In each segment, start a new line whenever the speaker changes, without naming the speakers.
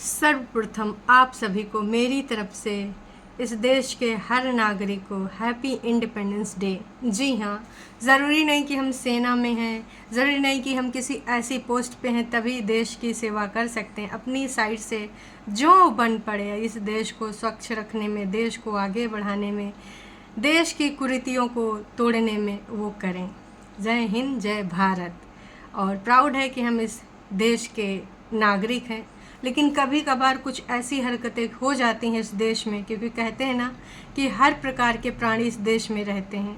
सर्वप्रथम आप सभी को मेरी तरफ से इस देश के हर नागरिक को हैप्पी इंडिपेंडेंस डे। जी हाँ, ज़रूरी नहीं कि हम सेना में हैं, ज़रूरी नहीं कि हम किसी ऐसी पोस्ट पे हैं तभी देश की सेवा कर सकते हैं। अपनी साइड से जो बन पड़े इस देश को स्वच्छ रखने में, देश को आगे बढ़ाने में, देश की कुरीतियों को तोड़ने में वो करें। जय हिंद, जय भारत। और प्राउड है कि हम इस देश के नागरिक हैं। लेकिन कभी कभार कुछ ऐसी हरकतें हो जाती हैं इस देश में, क्योंकि कहते हैं ना कि हर प्रकार के प्राणी इस देश में रहते हैं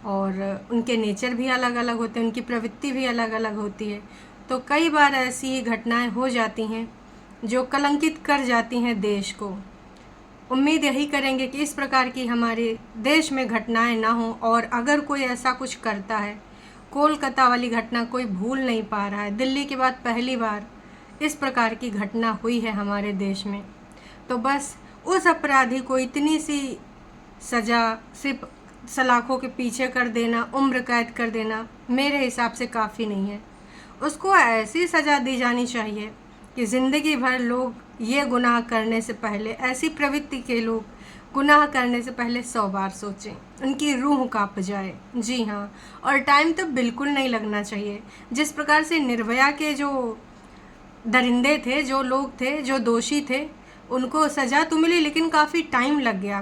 और उनके नेचर भी अलग अलग होते हैं, उनकी प्रवृत्ति भी अलग अलग होती है। तो कई बार ऐसी ही घटनाएं हो जाती हैं जो कलंकित कर जाती हैं देश को। उम्मीद यही करेंगे कि इस प्रकार की हमारे देश में घटनाएं ना हो, और अगर कोई ऐसा कुछ करता है, कोलकाता वाली घटना कोई भूल नहीं पा रहा है। दिल्ली के बाद पहली बार इस प्रकार की घटना हुई है हमारे देश में, तो बस उस अपराधी को इतनी सी सज़ा सिर्फ सलाखों के पीछे कर देना, उम्र कैद कर देना मेरे हिसाब से काफ़ी नहीं है। उसको ऐसी सज़ा दी जानी चाहिए कि ज़िंदगी भर लोग ये गुनाह करने से पहले, ऐसी प्रवृत्ति के लोग गुनाह करने से पहले 100 बार सोचें, उनकी रूह कांप जाए। जी हाँ, और टाइम तो बिल्कुल नहीं लगना चाहिए। जिस प्रकार से निर्भया के जो दरिंदे थे, जो लोग थे, जो दोषी थे, उनको सज़ा तो मिली लेकिन काफ़ी टाइम लग गया।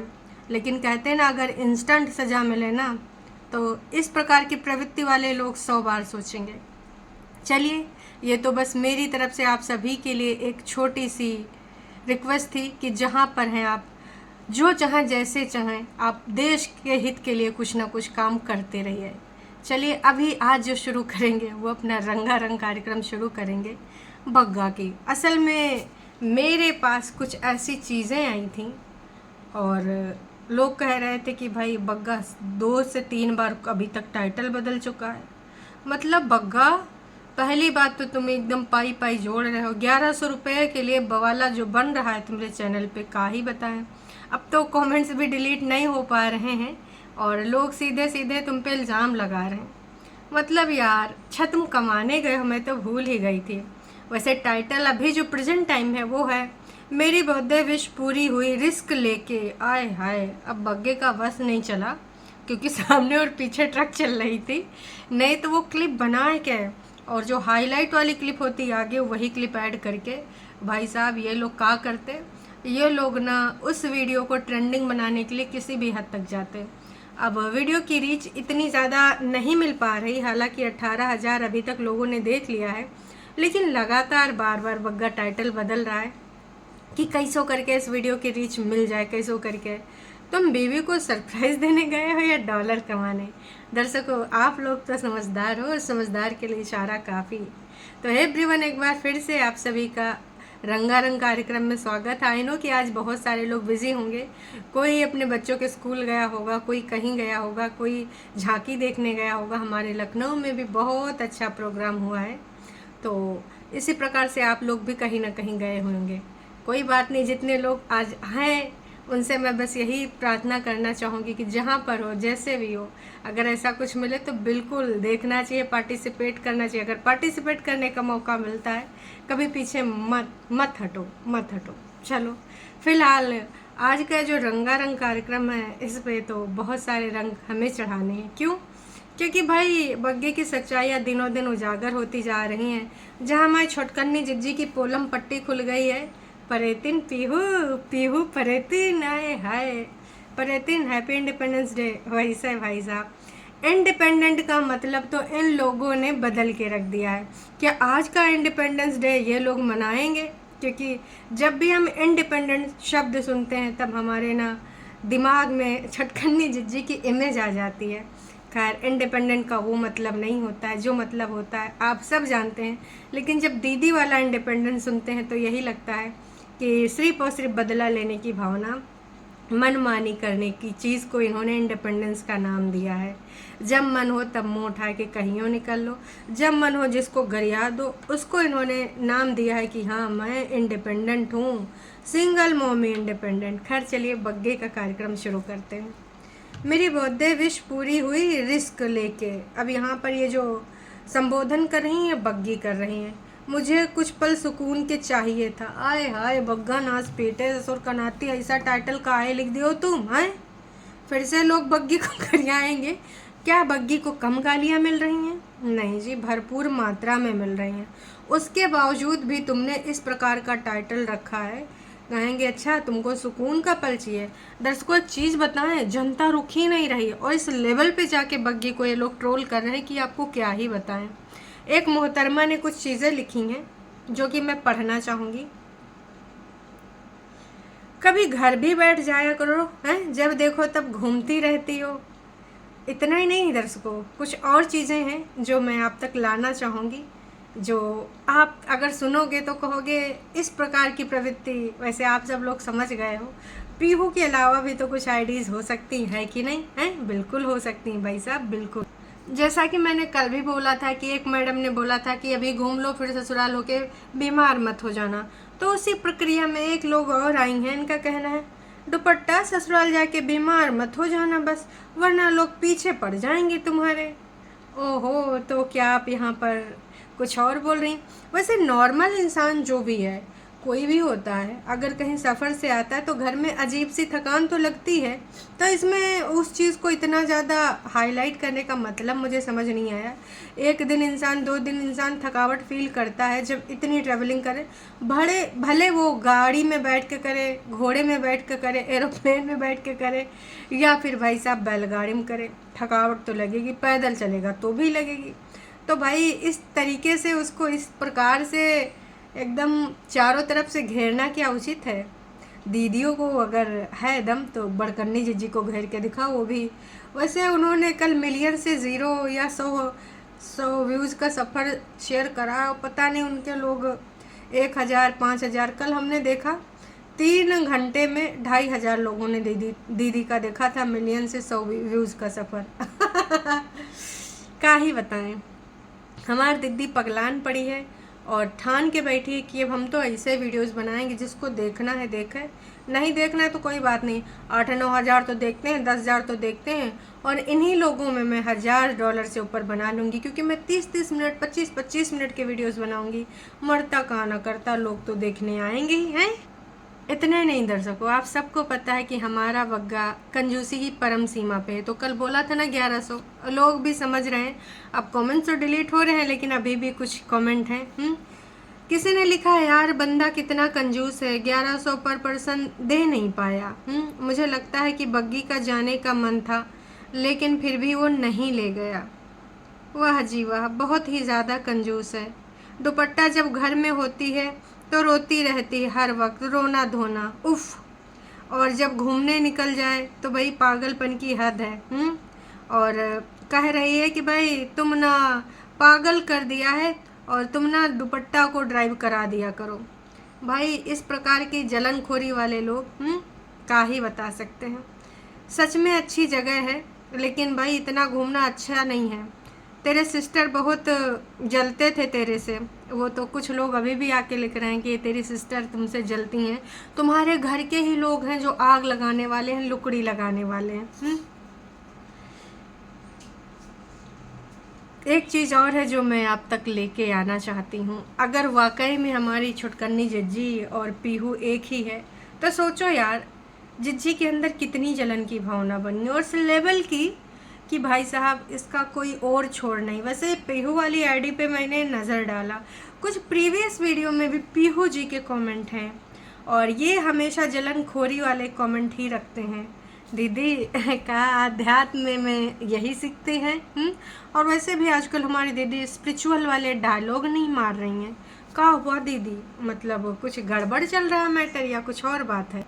लेकिन कहते हैं ना, अगर इंस्टेंट सज़ा मिले ना तो इस प्रकार की प्रवृत्ति वाले लोग 100 बार सोचेंगे। चलिए, ये तो बस मेरी तरफ से आप सभी के लिए एक छोटी सी रिक्वेस्ट थी कि जहाँ पर हैं आप, जो चाहें जैसे चाहें, आप देश के हित के लिए कुछ ना कुछ काम करते रहिए। चलिए, अभी आज जो शुरू करेंगे वो अपना रंगारंग कार्यक्रम शुरू करेंगे बग्गा की। असल में मेरे पास कुछ ऐसी चीज़ें आई थी और लोग कह रहे थे कि भाई बग्गा 2 से 3 बार अभी तक टाइटल बदल चुका है। मतलब बग्गा, पहली बात तो तुम एकदम पाई पाई जोड़ रहे हो। 1100 रुपये के लिए बवाला जो बन रहा है तुम्हारे चैनल पे, का ही बताएं। अब तो कमेंट्स भी डिलीट नहीं हो पा रहे हैं और लोग सीधे सीधे तुम पे इल्ज़ाम लगा रहे हैं। मतलब यार, अच्छा तुम कमाने गए हो, मैं तो भूल ही गई थी। वैसे टाइटल अभी जो प्रेजेंट टाइम है वो है मेरी बर्थडे विश पूरी हुई रिस्क लेके। आए हाय, अब बग्गे का बस नहीं चला क्योंकि सामने और पीछे ट्रक चल रही थी, नहीं तो वो क्लिप बनाए क्या, और जो हाईलाइट वाली क्लिप होती आगे वही क्लिप ऐड करके। भाई साहब, ये लोग क्या करते, ये लोग ना उस वीडियो को ट्रेंडिंग बनाने के लिए किसी भी हद तक जाते। अब वीडियो की रीच इतनी ज़्यादा नहीं मिल पा रही, हालांकि 18,000 अभी तक लोगों ने देख लिया है, लेकिन लगातार बार बार बग्गा टाइटल बदल रहा है कि कैसो करके इस वीडियो की रीच मिल जाए, कैसो करके। तुम बीवी को सरप्राइज़ देने गए हो या डॉलर कमाने? दर्शकों, आप लोग तो समझदार हो और समझदार के लिए इशारा काफ़ी। तो हे एवरीवन, एक बार फिर से आप सभी का रंगारंग कार्यक्रम में स्वागत है। आई नो कि आज बहुत सारे लोग बिजी होंगे, कोई अपने बच्चों के स्कूल गया होगा, कोई कहीं गया होगा, कोई झांकी देखने गया होगा। हमारे लखनऊ में भी बहुत अच्छा प्रोग्राम हुआ है, तो इसी प्रकार से आप लोग भी कहीं ना कहीं गए होंगे। कोई बात नहीं, जितने लोग आज हैं उनसे मैं बस यही प्रार्थना करना चाहूँगी कि जहाँ पर हो, जैसे भी हो, अगर ऐसा कुछ मिले तो बिल्कुल देखना चाहिए, पार्टिसिपेट करना चाहिए। अगर पार्टिसिपेट करने का मौका मिलता है, कभी पीछे मत हटो। चलो, फिलहाल आज का जो रंगारंग कार्यक्रम है, इस पे तो बहुत सारे रंग हमें चढ़ाने हैं। क्यों? क्योंकि भाई बग्गे की सच्चाइयाँ दिनों दिन उजागर होती जा रही हैं। जहाँ हमारी छोटकन्नी जिज्जी की पोलम पट्टी खुल गई है, परेतिन पीहू पीहू परेतिन, आए हाय परेतिन, हैप्पी इंडिपेंडेंस डे। वैसे भाई साहब, इंडिपेंडेंट का मतलब तो इन लोगों ने बदल के रख दिया है। क्या आज का इंडिपेंडेंस डे ये लोग मनाएंगे? क्योंकि जब भी हम इंडिपेंडेंट शब्द सुनते हैं तब हमारे ना दिमाग में छटकन्नी जिज्जी की इमेज आ जाती है। खैर, इंडिपेंडेंट का वो मतलब नहीं होता है, जो मतलब होता है आप सब जानते हैं। लेकिन जब दीदी वाला इंडिपेंडेंस सुनते हैं तो यही लगता है कि सिर्फ और सिर्फ बदला लेने की भावना, मनमानी करने की चीज़ को इन्होंने इंडिपेंडेंस का नाम दिया है। जब मन हो तब मुँह उठा के कहीं निकल लो, जब मन हो जिसको गरिया दो, उसको इन्होंने नाम दिया है कि हाँ, मैं इंडिपेंडेंट हूँ, सिंगल मॉमी इंडिपेंडेंट। खैर, चलिए बग्गे का कार्यक्रम शुरू करते हैं। मेरी बर्थडे विश पूरी हुई रिस्क लेके। अब यहाँ पर ये जो संबोधन कर रही हैं बग्गी कर रही हैं। मुझे कुछ पल सुकून के चाहिए था। आए हाय बग्गा नाच पेटे ससुर कनाती, ऐसा टाइटल काहे लिख दियो तुम हैं? फिर से लोग बग्गी को गरियाएंगे। क्या बग्गी को कम गालियाँ मिल रही हैं? नहीं जी, भरपूर मात्रा में मिल रही हैं। उसके बावजूद भी तुमने इस प्रकार का टाइटल रखा है। कहेंगे अच्छा तुमको सुकून का पल चाहिए। दर्शकों एक चीज़ बताएं, जनता रुक ही नहीं रही और इस लेवल पे जाके बग्गी को ये लोग ट्रोल कर रहे हैं कि आपको क्या ही बताएं। एक मोहतरमा ने कुछ चीज़ें लिखी हैं जो कि मैं पढ़ना चाहूँगी। कभी घर भी बैठ जाया करो हैं, जब देखो तब घूमती रहती हो। इतना ही नहीं दर्शकों, कुछ और चीज़ें हैं जो मैं आप तक लाना चाहूँगी, जो आप अगर सुनोगे तो कहोगे इस प्रकार की प्रवृत्ति। वैसे आप सब लोग समझ गए हो, पीहू के अलावा भी तो कुछ आइडियाज़ हो सकती हैं कि नहीं हैं? बिल्कुल हो सकती हैं भाई साहब, बिल्कुल। जैसा कि मैंने कल भी बोला था कि एक मैडम ने बोला था कि अभी घूम लो फिर ससुराल होके बीमार मत हो जाना, तो उसी प्रक्रिया में एक लोग और आई हैं। इनका कहना है दुपट्टा ससुराल जाके बीमार मत हो जाना बस, वरना लोग पीछे पड़ जाएंगे तुम्हारे। ओहो, तो क्या आप यहाँ पर कुछ और बोल रही? वैसे नॉर्मल इंसान जो भी है, कोई भी होता है, अगर कहीं सफ़र से आता है तो घर में अजीब सी थकान तो लगती है। तो इसमें उस चीज़ को इतना ज़्यादा हाईलाइट करने का मतलब मुझे समझ नहीं आया। एक दिन इंसान, 2 दिन इंसान थकावट फील करता है जब इतनी ट्रैवलिंग करे, भले वो गाड़ी में बैठ के करे, घोड़े में बैठ के करे, एरोप्लेन में बैठ के करे, या फिर भाई साहब बैलगाड़ी में करे, थकावट तो लगेगी। पैदल चलेगा तो भी लगेगी। तो भाई इस तरीके से उसको इस प्रकार से एकदम चारों तरफ से घेरना क्या उचित है? दीदियों को अगर है दम तो बड़कन्नी जीजी को घेर के दिखाओ, वो भी। वैसे उन्होंने कल मिलियन से 0 या 100 व्यूज़ का सफ़र शेयर करा। पता नहीं उनके लोग 1000 5000, कल हमने देखा 3 घंटे में 2500 लोगों ने दीदी का देखा था मिलियन से 100 व्यूज़ का सफ़र। क्या ही बताएं, हमारी दीदी पगलान पड़ी है और ठान के बैठी है कि अब हम तो ऐसे वीडियोस बनाएंगे, जिसको देखना है देखे, नहीं देखना है तो कोई बात नहीं। 8-9 हज़ार तो देखते हैं, 10,000 तो देखते हैं, और इन्हीं लोगों में मैं $1000 से ऊपर बना लूँगी, क्योंकि मैं 30-30 मिनट 25-25 मिनट के वीडियोस बनाऊँगी। मरता कहाँ ना करता, लोग तो देखने आएंगे ही हैं। इतने नहीं दर्शकों, आप सबको पता है कि हमारा बग्गा कंजूसी की परम सीमा पे है। तो कल बोला था ना 1100, लोग भी समझ रहे हैं। अब कमेंट्स तो डिलीट हो रहे हैं, लेकिन अभी भी कुछ कमेंट हैं। किसी ने लिखा है यार बंदा कितना कंजूस है, 1100 पर पर्सन दे नहीं पाया। मुझे लगता है कि बग्गी का जाने का मन था, लेकिन फिर भी वो नहीं ले गया। वाह जी वाह, बहुत ही ज़्यादा कंजूस है। दुपट्टा जब घर में होती है तो रोती रहती है हर वक्त, रोना धोना, उफ। और जब घूमने निकल जाए तो भाई पागलपन की हद है। और कह रही है कि भाई तुम ना पागल कर दिया है और तुम ना दुपट्टा को ड्राइव करा दिया करो। भाई इस प्रकार की जलनखोरी वाले लोग क्या ही बता सकते हैं। सच में अच्छी जगह है, लेकिन भाई इतना घूमना अच्छा नहीं है। तेरे सिस्टर बहुत जलते थे तेरे से, वो तो कुछ लोग अभी भी आके लिख रहे हैं कि तेरी सिस्टर तुमसे जलती हैं। तुम्हारे घर के ही लोग हैं जो आग लगाने वाले हैं, लुकड़ी लगाने वाले हैं। एक चीज़ और है जो मैं आप तक लेके आना चाहती हूँ। अगर वाकई में हमारी छुटकन्नी जिज्जी और पीहू एक ही है, तो सोचो यार जिज्जी के अंदर कितनी जलन की भावना बनी, और इस लेवल की कि भाई साहब इसका कोई और छोड़ नहीं। वैसे पीहू वाली आईडी पे मैंने नज़र डाला, कुछ प्रीवियस वीडियो में भी पीहू जी के कमेंट हैं, और ये हमेशा जलनखोरी वाले कमेंट ही रखते हैं। दीदी का अध्यात्म में यही सीखते हैं। और वैसे भी आजकल हमारी दीदी स्पिरिचुअल वाले डायलॉग नहीं मार रही हैं। क्या हुआ दीदी, मतलब कुछ गड़बड़ चल रहा है मैटर या कुछ और बात है?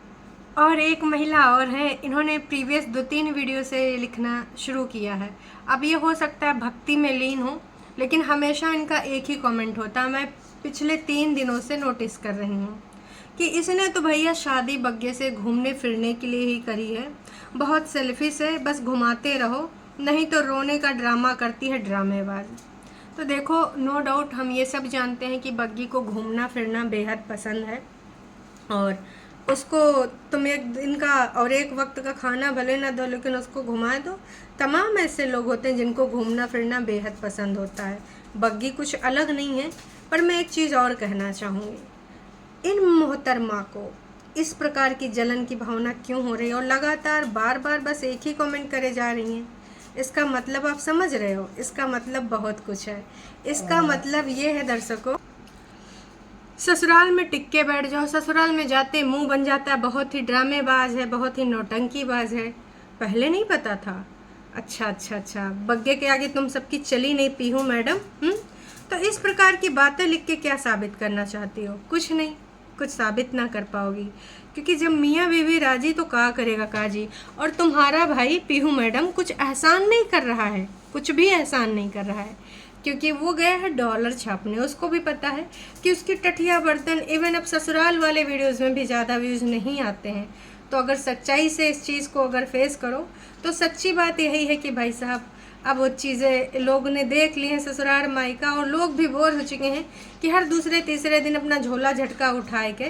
और एक महिला और है, इन्होंने प्रीवियस 2-3 वीडियो से लिखना शुरू किया है। अब ये हो सकता है भक्ति में लीन हो, लेकिन हमेशा इनका एक ही कमेंट होता है। मैं पिछले 3 दिनों से नोटिस कर रही हूँ कि इसने तो भैया शादी बग्गे से घूमने फिरने के लिए ही करी है, बहुत सेल्फिश है, बस घुमाते रहो, नहीं तो रोने का ड्रामा करती है ड्रामेबाज। तो देखो, नो डाउट हम ये सब जानते हैं कि बग्गी को घूमना फिरना बेहद पसंद है, और उसको तुम एक दिन का और एक वक्त का खाना भले ना दो, लेकिन उसको घुमा दो। तमाम ऐसे लोग होते हैं जिनको घूमना फिरना बेहद पसंद होता है। बग्गी कुछ अलग नहीं है, पर मैं एक चीज़ और कहना चाहूँगी, इन मोहतरमा को इस प्रकार की जलन की भावना क्यों हो रही है और लगातार बार बार बस एक ही कमेंट करे जा रही हैं। इसका मतलब आप समझ रहे हो, इसका मतलब बहुत कुछ है। इसका मतलब ये है दर्शकों, ससुराल में टिक के बैठ जाओ, ससुराल में जाते मुंह बन जाता है, बहुत ही ड्रामेबाज है, बहुत ही नौटंकीबाज है। पहले नहीं पता था? अच्छा, बग्गे के आगे तुम सबकी चली नहीं पीहू मैडम। तो इस प्रकार की बातें लिख के क्या साबित करना चाहती हो? कुछ नहीं, कुछ साबित ना कर पाओगी, क्योंकि जब मियाँ बीवी राजी तो का करेगा काजी। और तुम्हारा भाई पीहू मैडम कुछ एहसान नहीं कर रहा है, कुछ भी एहसान नहीं कर रहा है, क्योंकि वो गया है डॉलर छापने। उसको भी पता है कि उसकी टठिया बर्तन इवन अब ससुराल वाले वीडियोज़ में भी ज़्यादा व्यूज़ नहीं आते हैं। तो अगर सच्चाई से इस चीज़ को अगर फेस करो तो सच्ची बात यही है कि भाई साहब अब वो चीज़ें लोग ने देख ली हैं ससुराल मायका, और लोग भी बोर हो चुके हैं कि हर दूसरे तीसरे दिन अपना झोला झटका उठाए के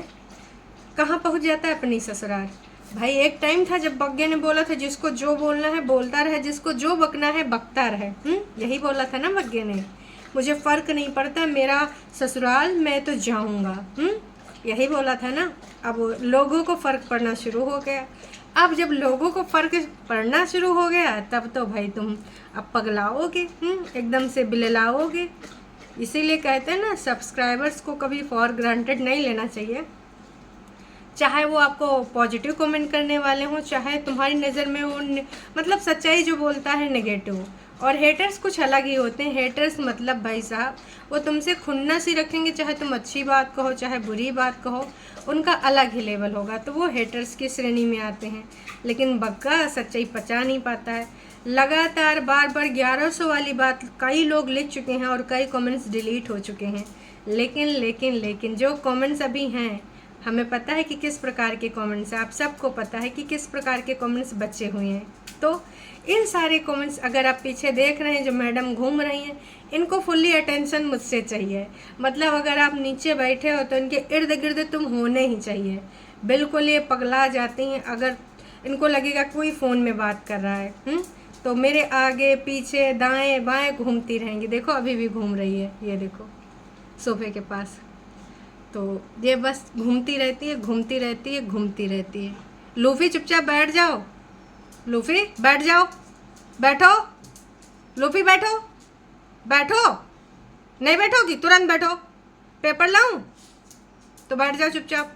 कहाँ पहुँच जाता है अपनी ससुराल। भाई एक टाइम था जब बग्गे ने बोला था जिसको जो बोलना है बोलता रहे, जिसको जो बकना है बकता रहे। यही बोला था ना बग्गे ने, मुझे फ़र्क नहीं पड़ता, मेरा ससुराल मैं तो जाऊँगा। यही बोला था ना। अब लोगों को फ़र्क पड़ना शुरू हो गया। अब जब लोगों को फ़र्क पड़ना शुरू हो गया तब तो भाई तुम अब पगलाओगे, एकदम से बिललाओगे। इसीलिए कहते हैं ना, सब्सक्राइबर्स को कभी फॉर ग्रांटेड नहीं लेना चाहिए, चाहे वो आपको पॉजिटिव कमेंट करने वाले हों, चाहे तुम्हारी नज़र में वो मतलब सच्चाई जो बोलता है नेगेटिव। और हेटर्स कुछ अलग ही होते हैं। हेटर्स मतलब भाई साहब वो तुमसे खुन्नस ही रखेंगे, चाहे तुम अच्छी बात कहो चाहे बुरी बात कहो, उनका अलग ही लेवल होगा, तो वो हेटर्स की श्रेणी में आते हैं। लेकिन बग्गा सच्चाई पचा नहीं पाता है। लगातार बार बार 1100 वाली बात कई लोग लिख चुके हैं और कई कमेंट्स डिलीट हो चुके हैं। लेकिन जो कमेंट्स अभी हैं, हमें पता है कि किस प्रकार के कमेंट्स हैं, आप सबको पता है कि किस प्रकार के कमेंट्स बचे हुए हैं। तो इन सारे कमेंट्स अगर आप पीछे देख रहे हैं जो मैडम घूम रही हैं, इनको फुल्ली अटेंशन मुझसे चाहिए। मतलब अगर आप नीचे बैठे हो तो इनके इर्द गिर्द तुम होने ही चाहिए। बिल्कुल ये पगला जाती हैं अगर इनको लगेगा कोई फ़ोन में बात कर रहा है। तो मेरे आगे पीछे दाएं बाएं घूमती रहेंगी। देखो अभी भी घूम रही है, ये देखो सोफे के पास। तो ये बस घूमती रहती है। लूफी चुपचाप बैठ जाओ, लूफी बैठ जाओ, बैठो लूफी, बैठो नहीं बैठोगी तुरंत बैठो, पेपर लाऊं तो बैठ जाओ चुपचाप।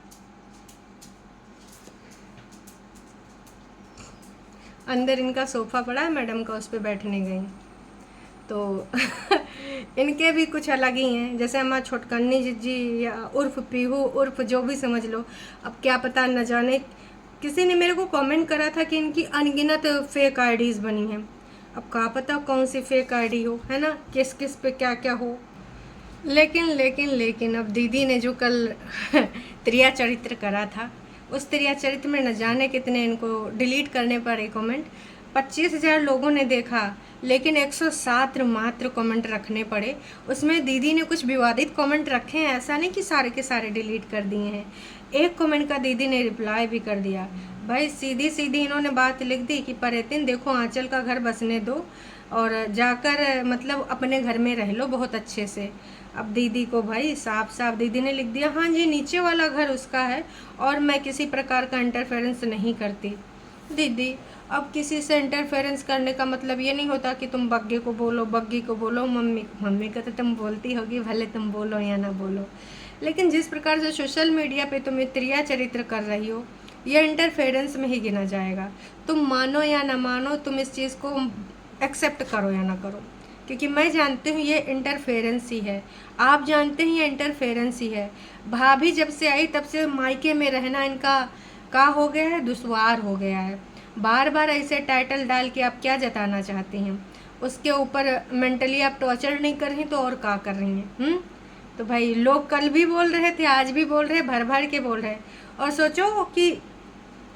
अंदर इनका सोफ़ा पड़ा है, मैडम का उस पर बैठने गई तो इनके भी कुछ अलग ही हैं। जैसे हमारा छोटकन्नी जिज्जी या उर्फ पीहू उर्फ जो भी समझ लो। अब क्या पता न जाने, किसी ने मेरे को कमेंट करा था कि इनकी अनगिनत फेक आईडीज़ बनी हैं। अब क्या पता कौन सी फेक आईडी हो, है ना, किस किस पे क्या क्या हो। लेकिन अब दीदी ने जो कल त्रिया चरित्र करा था, उस त्रिया चरित्र में न जाने कितने इनको डिलीट करने पड़े कमेंट। 25,000 लोगों ने देखा, लेकिन 107 मात्र कमेंट रखने पड़े। उसमें दीदी ने कुछ विवादित कमेंट रखे हैं, ऐसा नहीं कि सारे के सारे डिलीट कर दिए हैं। एक कमेंट का दीदी ने रिप्लाई भी कर दिया। भाई सीधी इन्होंने बात लिख दी कि परेतिन देखो आंचल का घर बसने दो और जाकर मतलब अपने घर में रह लो बहुत अच्छे से। अब दीदी को भाई साफ दीदी ने लिख दिया, हाँ जी नीचे वाला घर उसका है और मैं किसी प्रकार का इंटरफेरेंस नहीं करती। दीदी अब किसी से इंटरफेरेंस करने का मतलब ये नहीं होता कि तुम बग्गी को बोलो, मम्मी को तो तुम बोलती होगी, भले तुम बोलो या ना बोलो। लेकिन जिस प्रकार से सोशल मीडिया पे तुम त्रिया चरित्र कर रही हो, यह इंटरफेरेंस में ही गिना जाएगा। तुम मानो या ना मानो, तुम इस चीज़ को एक्सेप्ट करो या ना करो, क्योंकि मैं जानती हूँ ये इंटरफेरेंस ही है, आप जानते हैं ये इंटरफेरेंस ही है। भाभी जब से आई तब से मायके में रहना इनका का हो गया है, दुश्वार हो गया है। बार बार ऐसे टाइटल डाल के आप क्या जताना चाहती हैं? उसके ऊपर मेंटली आप टॉर्चर नहीं कर रही तो और क्या कर रही हैं? तो भाई लोग कल भी बोल रहे थे, आज भी बोल रहे, भर के बोल रहे। और सोचो कि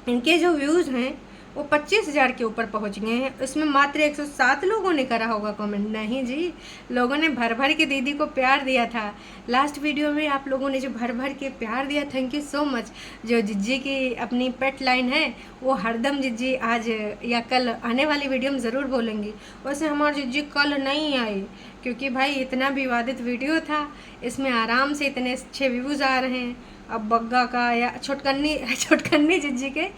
इनके जो व्यूज़ हैं वो 25,000 के ऊपर पहुंच गए हैं। इसमें मात्र 107 लोगों ने करा होगा कमेंट। नहीं जी, लोगों ने भर भर के दीदी को प्यार दिया था। लास्ट वीडियो में आप लोगों ने जो भर भर के प्यार दिया, थैंक यू सो मच। जो जिज्जी की अपनी पेट लाइन है वो हरदम जिज्जी आज या कल आने वाली वीडियो में ज़रूर बोलेंगी। वैसे हमारी जिज्जी कल नहीं आई क्योंकि भाई इतना विवादित वीडियो था, इसमें आराम से इतने अच्छे व्यूज़ आ रहे हैं। अब बग्गा का या छोटकन्नी जिज्जी के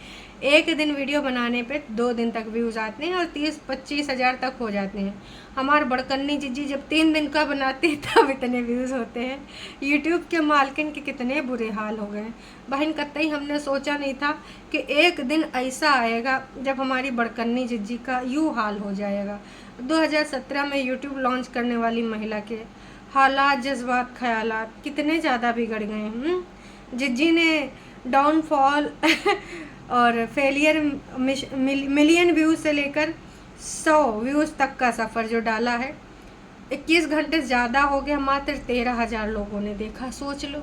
एक दिन वीडियो बनाने पे 2 दिन तक व्यूज़ आते हैं और 30-25 हज़ार तक हो जाते हैं। हमारे बड़कन्नी जिज्जी जब 3 दिन का बनाते हैं तब इतने व्यूज़ होते हैं। यूट्यूब के मालकिन के कितने बुरे हाल हो गए। बहन कतई हमने सोचा नहीं था कि एक दिन ऐसा आएगा जब हमारी बड़कन्नी जिज्जी का यूँ हाल हो जाएगा। 2017 में यूट्यूब लॉन्च करने वाली महिला के हालात, जज्बात, ख्यालात कितने ज़्यादा बिगड़ गए हैं। जिज्जी ने डाउनफॉल और फेलियर मिलियन व्यूज़ से लेकर 100 व्यूज़ तक का सफ़र जो डाला है, 21 घंटे ज़्यादा हो गया, मात्र 13,000 लोगों ने देखा। सोच लो,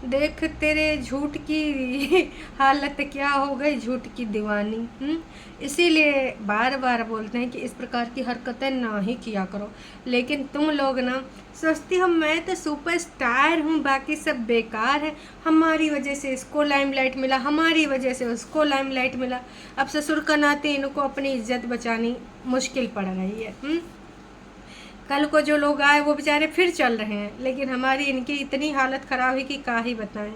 देख तेरे झूठ की हालत क्या हो गई, झूठ की दीवानी। इसीलिए बार बार बोलते हैं कि इस प्रकार की हरकतें ना ही किया करो। लेकिन तुम लोग ना सोचती हो मैं तो सुपरस्टार हूँ, बाकी सब बेकार है, हमारी वजह से इसको लाइमलाइट मिला, हमारी वजह से उसको लाइमलाइट मिला। अब ससुर का नाते इनको अपनी इज्जत बचानी मुश्किल पड़ रही है। कल को जो लोग आए वो बेचारे फिर चल रहे हैं, लेकिन हमारी इनकी इतनी हालत ख़राब है कि क्या ही बताएं।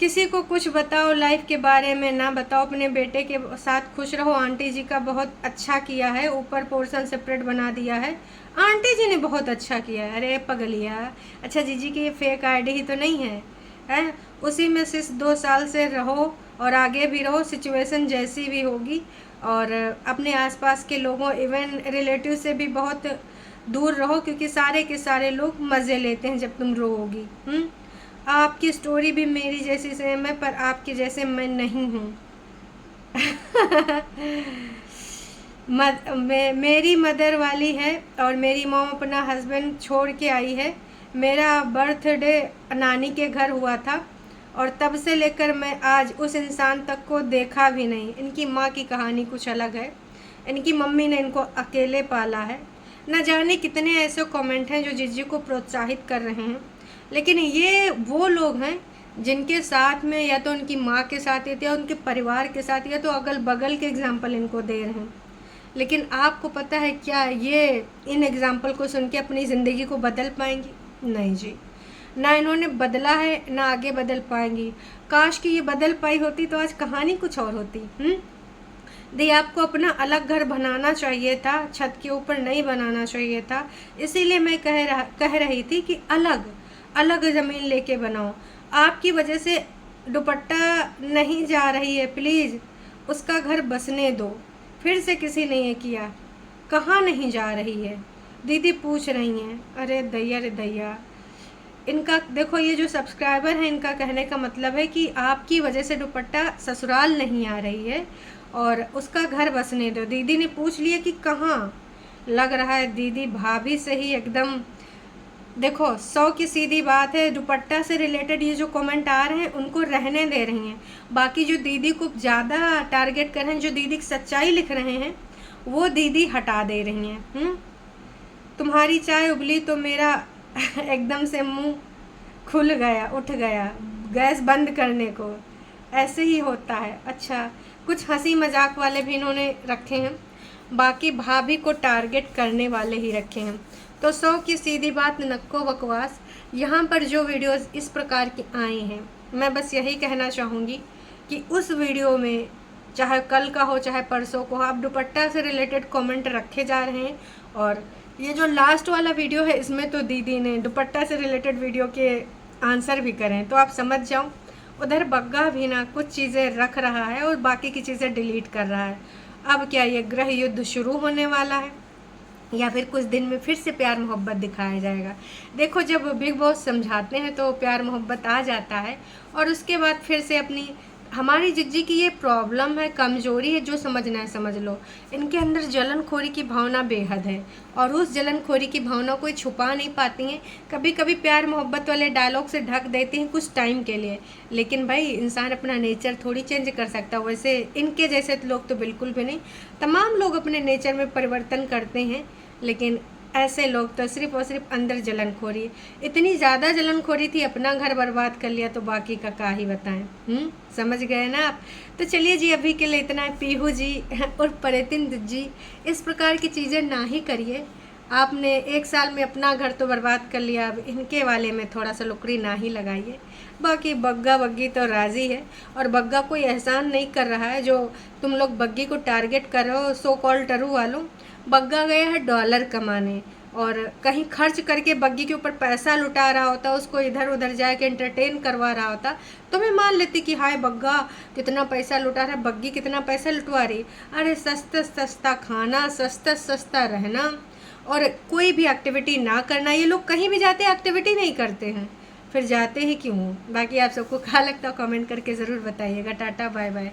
किसी को कुछ बताओ लाइफ के बारे में ना बताओ, अपने बेटे के साथ खुश रहो। आंटी जी का बहुत अच्छा किया है, ऊपर पोर्शन सेपरेट बना दिया है, आंटी जी ने बहुत अच्छा किया है। अरे पगलिया, अच्छा जीजी की ये फेक आईडी ही तो नहीं है, उसी में सिर्फ 2 साल से रहो और आगे भी रहो, सिचुएशन जैसी भी होगी। और अपने आसपास के लोगों इवन रिलेटिव से भी बहुत दूर रहो, क्योंकि सारे के सारे लोग मज़े लेते हैं जब तुम रोओगी। आपकी स्टोरी भी मेरी जैसी सेम है, पर आपके जैसे मैं नहीं हूँ। मेरी मदर वाली है और मेरी मॉम अपना हस्बैंड छोड़ के आई है। मेरा बर्थडे नानी के घर हुआ था और तब से लेकर मैं आज उस इंसान तक को देखा भी नहीं। इनकी माँ की कहानी कुछ अलग है, इनकी मम्मी ने इनको अकेले पाला है। न जाने कितने ऐसे कमेंट हैं जो जिज्जी को प्रोत्साहित कर रहे हैं, लेकिन ये वो लोग हैं जिनके साथ में या तो उनकी माँ के साथ या उनके परिवार के साथ या तो अगल बगल के एग्जाम्पल इनको दे रहे हैं। लेकिन आपको पता है क्या ये इन एग्जाम्पल को सुन के अपनी ज़िंदगी को बदल पाएंगी? नहीं जी, ना इन्होंने बदला है ना आगे बदल पाएंगी। काश कि ये बदल पाई होती तो आज कहानी कुछ और होती। दी आपको अपना अलग घर बनाना चाहिए था, छत के ऊपर नहीं बनाना चाहिए था। इसीलिए मैं कह रही थी कि अलग अलग ज़मीन लेके बनाओ। आपकी वजह से दुपट्टा नहीं जा रही है, प्लीज़ उसका घर बसने दो। फिर से किसी ने ये किया, कहाँ नहीं जा रही है दीदी पूछ रही हैं। अरे दैया रे दैया, इनका देखो, ये जो सब्सक्राइबर हैं इनका कहने का मतलब है कि आपकी वजह से दुपट्टा ससुराल नहीं आ रही है और उसका घर बसने दो। दीदी ने पूछ लिया कि कहाँ, लग रहा है दीदी भाभी से ही एकदम, देखो 100 की सीधी बात है। दुपट्टा से रिलेटेड ये जो कमेंट आ रहे हैं उनको रहने दे रही हैं, बाकी जो दीदी को ज़्यादा टारगेट कर रहे हैं, जो दीदी की सच्चाई लिख रहे हैं, वो दीदी हटा दे रही हैं। तुम्हारी चाय उबली तो मेरा एकदम से मुंह खुल गया, उठ गया गैस बंद करने को। ऐसे ही होता है। अच्छा, कुछ हंसी मजाक वाले भी इन्होंने रखे हैं, बाकी भाभी को टारगेट करने वाले ही रखे हैं। तो 100 की सीधी बात, नक्को बकवास। यहाँ पर जो वीडियोस इस प्रकार की आई हैं, मैं बस यही कहना चाहूँगी कि उस वीडियो में चाहे कल का हो चाहे परसों को, आप दुपट्टा से रिलेटेड कमेंट रखे जा रहे हैं। और ये जो लास्ट वाला वीडियो है इसमें तो दीदी ने दुपट्टा से रिलेटेड वीडियो के आंसर भी करें, तो आप समझ जाओ उधर बग्गा भी ना कुछ चीज़ें रख रहा है और बाकी की चीज़ें डिलीट कर रहा है। अब क्या ये गृह युद्ध शुरू होने वाला है या फिर कुछ दिन में फिर से प्यार मोहब्बत दिखाया जाएगा? देखो, जब बिग बॉस समझाते हैं तो प्यार मोहब्बत आ जाता है और उसके बाद फिर से अपनी हमारी जिज्जी की ये प्रॉब्लम है, कमजोरी है, जो समझना है समझ लो। इनके अंदर जलनखोरी की भावना बेहद है और उस जलनखोरी की भावना को छुपा नहीं पाती हैं। कभी कभी प्यार मोहब्बत वाले डायलॉग से ढक देती हैं कुछ टाइम के लिए, लेकिन भाई इंसान अपना नेचर थोड़ी चेंज कर सकता है। वैसे इनके जैसे लोग तो बिल्कुल भी नहीं, तमाम लोग अपने नेचर में परिवर्तन करते हैं, लेकिन ऐसे लोग तो सिर्फ और सिर्फ अंदर जलनखोरी। इतनी ज़्यादा जलनखोरी थी, अपना घर बर्बाद कर लिया, तो बाकी का क्या ही बताएं। समझ गए ना आप? तो चलिए जी, अभी के लिए इतना है। पीहू जी और परितिंद जी, इस प्रकार की चीज़ें ना ही करिए। आपने 1 साल में अपना घर तो बर्बाद कर लिया, अब इनके वाले में थोड़ा सा लुकड़ी ना ही लगाइए। बाकी बग्गा बग्गी तो राज़ी है, और बग्गा कोई एहसान नहीं कर रहा है जो तुम लोग बग्गी को टारगेट कर रहे हो, सो कॉल टरू वालों। बग्गा गया है डॉलर कमाने, और कहीं खर्च करके बग्गी के ऊपर पैसा लुटा रहा होता, उसको इधर उधर जाके एंटरटेन करवा रहा होता, तो मैं मान लेती कि हाय बग्गा कितना पैसा लुटा रहा है, बग्गी कितना पैसा लुटवा रही। अरे सस्ता सस्ता खाना, सस्ता सस्ता रहना, और कोई भी एक्टिविटी ना करना। ये लोग कहीं भी जाते एक्टिविटी नहीं करते हैं, फिर जाते ही क्यों? बाकी आप सबको क्या लगता है कमेंट करके ज़रूर बताइएगा। Ta ta bye bye.